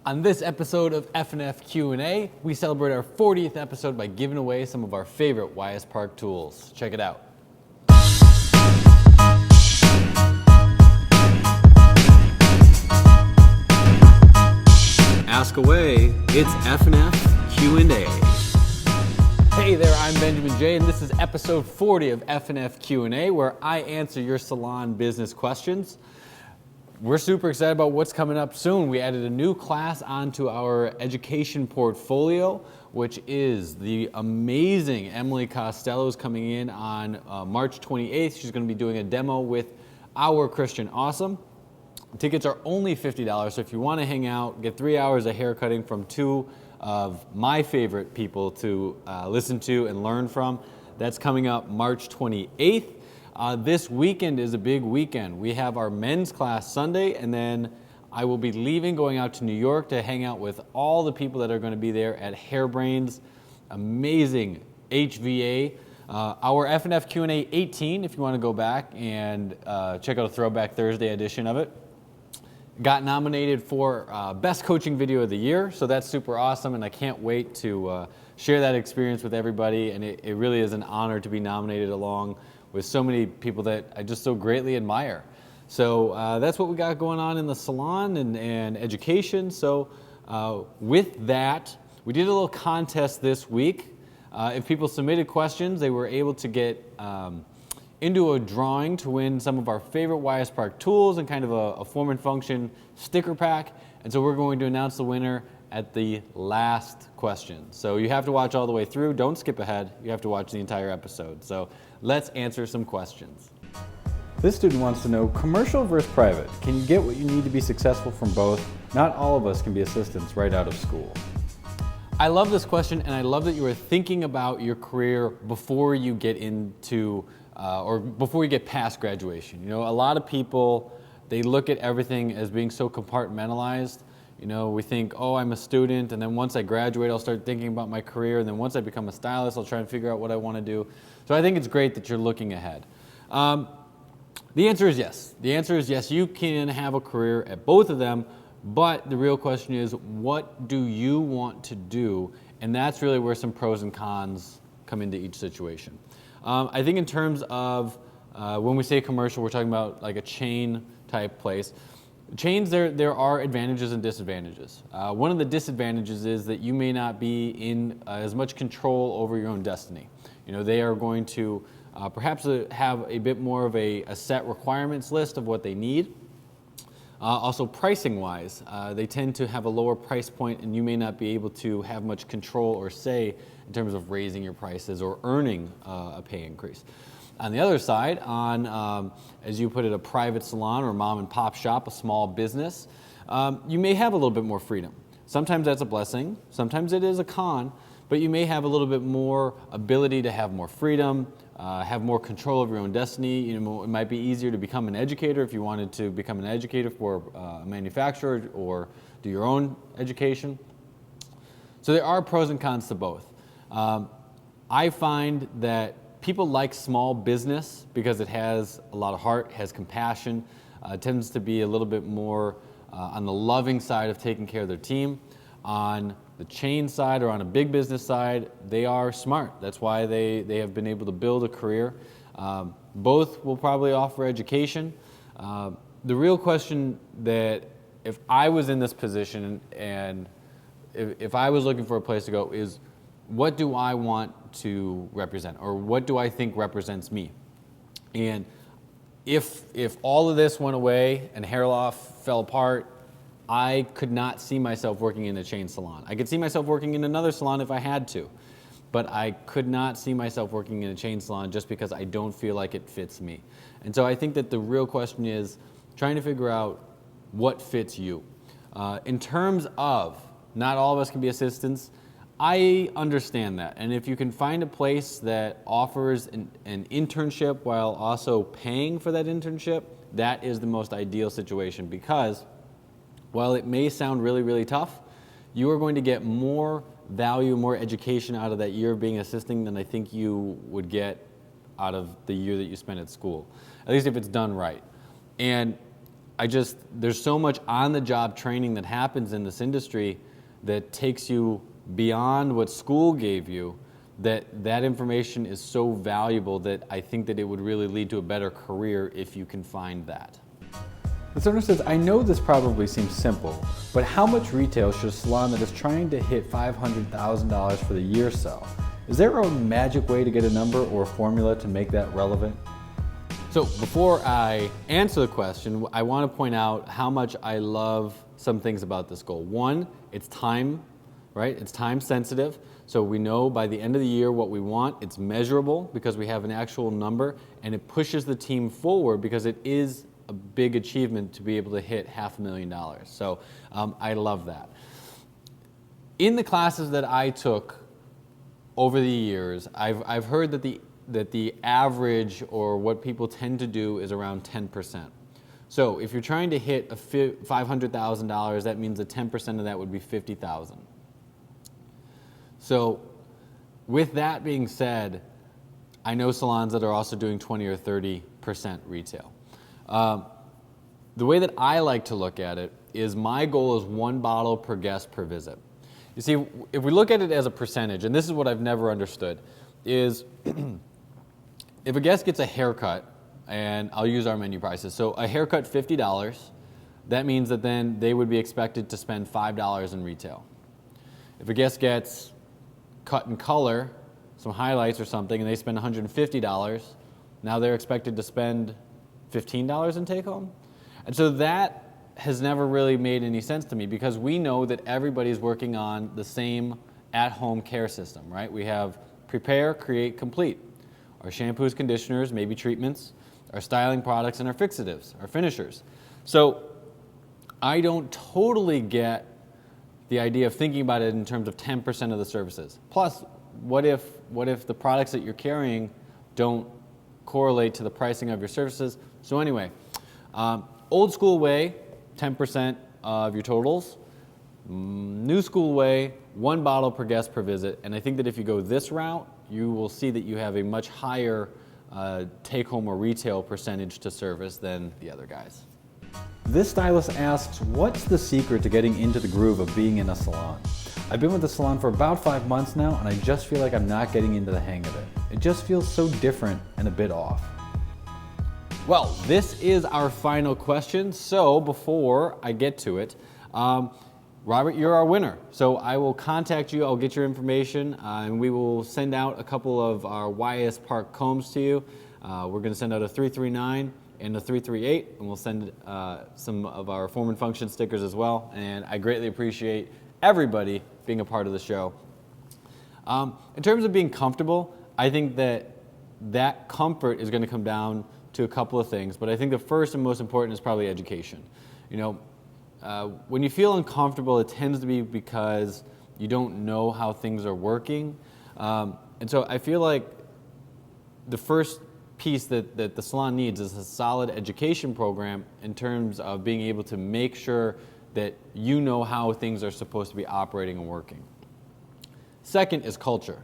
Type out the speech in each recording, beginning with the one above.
On this episode of F+F Q&A, we celebrate our 40th episode by giving away some of our favorite YS Park tools. Check it out. Ask away, it's F+F Q&A. Hey there, I'm Benjamin J, and this is episode 40 of F+F Q&A, where I answer your salon business questions. We're super excited about what's coming up soon. We added a new class onto our education portfolio, which is the amazing Emily Costello is coming in on March 28th. She's going to be doing a demo with our Christian Awesome. Tickets are only $50, so if you want to hang out, get 3 hours of haircutting from two of my favorite people to listen to and learn from, that's coming up March 28th. This weekend is a big weekend. We have our men's class Sunday, and then I will be leaving, going out to New York to hang out with all the people that are going to be there at Hairbrain's amazing HVA. Our F+F Q&A 18, if you want to go back and check out a Throwback Thursday edition of it, got nominated for Best Coaching Video of the Year, so that's super awesome, and I can't wait to share that experience with everybody, and it really is an honor to be nominated along with so many people that I just so greatly admire. So that's what we got going on in the salon and education. So with that, we did a little contest this week. If people submitted questions, they were able to get into a drawing to win some of our favorite YS Park tools and kind of a form and function sticker pack. And so we're going to announce the winner at the last question. So you have to watch all the way through. Don't skip ahead. You have to watch the entire episode. So let's answer some questions. This student wants to know, commercial versus private. Can you get what you need to be successful from both? Not all of us can be assistants right out of school. I love this question, and I love that you are thinking about your career before you get into, or before you get past graduation. You know, a lot of people, they look at everything as being so compartmentalized. You know, we think, oh, I'm a student, and then once I graduate, I'll start thinking about my career, and then once I become a stylist, I'll try and figure out what I want to do. So I think it's great that you're looking ahead. The answer is yes. The answer is yes, you can have a career at both of them, but the real question is, what do you want to do? And that's really where some pros and cons come into each situation. I think in terms of when we say commercial, we're talking about like a chain type place. Chains, there are advantages and disadvantages. One of the disadvantages is that you may not be in as much control over your own destiny. You know, they are going to perhaps have a bit more of a set requirements list of what they need. Also pricing-wise, they tend to have a lower price point, and you may not be able to have much control or say in terms of raising your prices or earning a pay increase. On the other side, on, as you put it, a private salon or mom and pop shop, a small business, you may have a little bit more freedom. Sometimes that's a blessing, sometimes it is a con, but you may have a little bit more ability to have more freedom, have more control of your own destiny. You know, it might be easier to become an educator if you wanted to become an educator for a manufacturer or do your own education. So there are pros and cons to both. I find that people like small business because it has a lot of heart, has compassion, tends to be a little bit more on the loving side of taking care of their team. On the chain side or on a big business side, they are smart. That's why they have been able to build a career. Both will probably offer education. The real question that if I was in this position and if I was looking for a place to go is, what do I want to represent, or what do I think represents me? And if all of this went away and hair loft fell apart, I could not see myself working in a chain salon. I could see myself working in another salon if I had to, but I could not see myself working in a chain salon just because I don't feel like it fits me. And so I think that the real question is trying to figure out what fits you. In terms of, not all of us can be assistants, I understand that, and if you can find a place that offers an internship while also paying for that internship, that is the most ideal situation, because while it may sound really, really tough, you are going to get more value, more education out of that year of being assisting than I think you would get out of the year that you spent at school, at least if it's done right. And there's so much on-the-job training that happens in this industry that takes you beyond what school gave you, that information is so valuable that I think that it would really lead to a better career if you can find that. This owner says, I know this probably seems simple, but how much retail should a salon that is trying to hit $500,000 for the year sell? Is there a magic way to get a number or a formula to make that relevant? So before I answer the question, I want to point out how much I love some things about this goal. One, it's time, right? It's time sensitive. So we know by the end of the year what we want. It's measurable because we have an actual number, and it pushes the team forward because it is a big achievement to be able to hit $500,000. So I love that. In the classes that I took over the years, I've heard that the average, or what people tend to do, is around 10%. So if you're trying to hit $500,000, that means that 10% of that would be $50,000. So with that being said, I know salons that are also doing 20 or 30% retail. The way that I like to look at it is my goal is 1 bottle per guest per visit. You see, if we look at it as a percentage, and this is what I've never understood, is if a guest gets a haircut, and I'll use our menu prices, so a haircut $50, that means that then they would be expected to spend $5 in retail. If a guest gets cut and color, some highlights or something, and they spend $150, now they're expected to spend $15 in take home. And so that has never really made any sense to me, because we know that everybody's working on the same at-home care system, right? We have prepare, create, complete. Our shampoos, conditioners, maybe treatments, our styling products, and our fixatives, our finishers. So I don't totally get the idea of thinking about it in terms of 10% of the services. Plus, what if the products that you're carrying don't correlate to the pricing of your services? So anyway, old school way, 10% of your totals. New school way, 1 bottle per guest per visit. And I think that if you go this route, you will see that you have a much higher take-home or retail percentage to service than the other guys. This stylist asks, what's the secret to getting into the groove of being in a salon? I've been with the salon for about 5 months now, and I just feel like I'm not getting into the hang of it. It just feels so different and a bit off. Well, this is our final question, so before I get to it, Robert, you're our winner. So I will contact you, I'll get your information, and we will send out a couple of our YS Park combs to you. We're going to send out a 339 and a 338, and we'll send some of our Form and Function stickers as well, and I greatly appreciate everybody being a part of the show. In terms of being comfortable, I think that comfort is going to come down to a couple of things, but I think the first and most important is probably education. You know, when you feel uncomfortable, it tends to be because you don't know how things are working. And so I feel like the first piece that the salon needs is a solid education program in terms of being able to make sure that you know how things are supposed to be operating and working. Second is culture,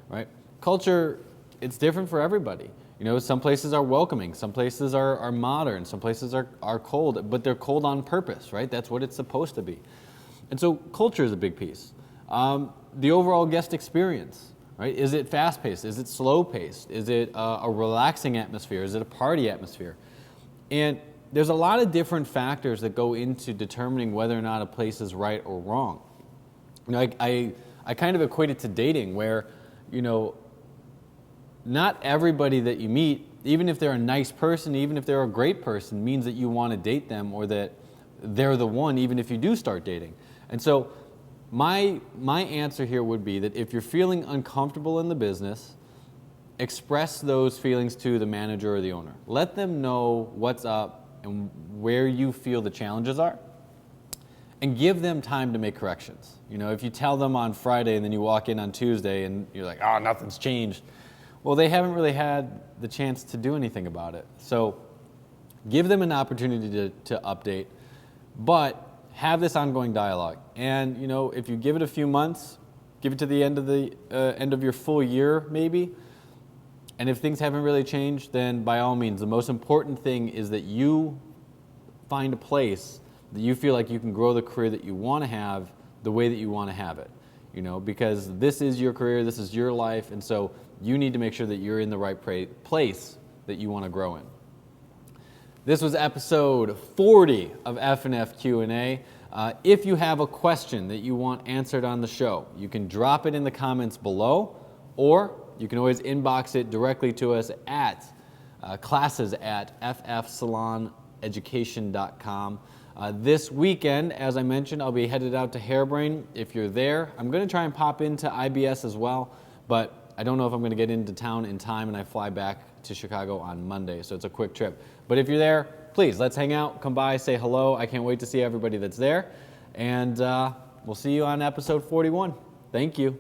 right? Culture, it's different for everybody. You know, some places are welcoming, some places are modern, some places are cold, but they're cold on purpose, right? That's what it's supposed to be. And so culture is a big piece. The overall guest experience, right? Is it fast-paced? Is it slow-paced? Is it a relaxing atmosphere? Is it a party atmosphere? And there's a lot of different factors that go into determining whether or not a place is right or wrong. You know, I kind of equate it to dating, where, you know, not everybody that you meet, even if they're a nice person, even if they're a great person, means that you want to date them or that they're the one, even if you do start dating. And so my answer here would be that if you're feeling uncomfortable in the business, express those feelings to the manager or the owner. Let them know what's up and where you feel the challenges are, and give them time to make corrections. You know, if you tell them on Friday and then you walk in on Tuesday and you're like, oh, nothing's changed, well, they haven't really had the chance to do anything about it. So give them an opportunity to update, but have this ongoing dialogue. And, you know, if you give it a few months, give it to the end of your full year maybe, and if things haven't really changed, then by all means, the most important thing is that you find a place that you feel like you can grow the career that you want to have the way that you want to have it. Because this is your career, this is your life, and so you need to make sure that you're in the right place that you want to grow in. This was episode 40 of F+F Q&A. If you have a question that you want answered on the show, you can drop it in the comments below, or you can always inbox it directly to us at classes@ffsaloneducation.com. This weekend, as I mentioned, I'll be headed out to Hairbrain. If you're there, I'm going to try and pop into IBS as well, but I don't know if I'm going to get into town in time, and I fly back to Chicago on Monday, so it's a quick trip. But if you're there, please, let's hang out, come by, say hello. I can't wait to see everybody that's there, and we'll see you on episode 41. Thank you.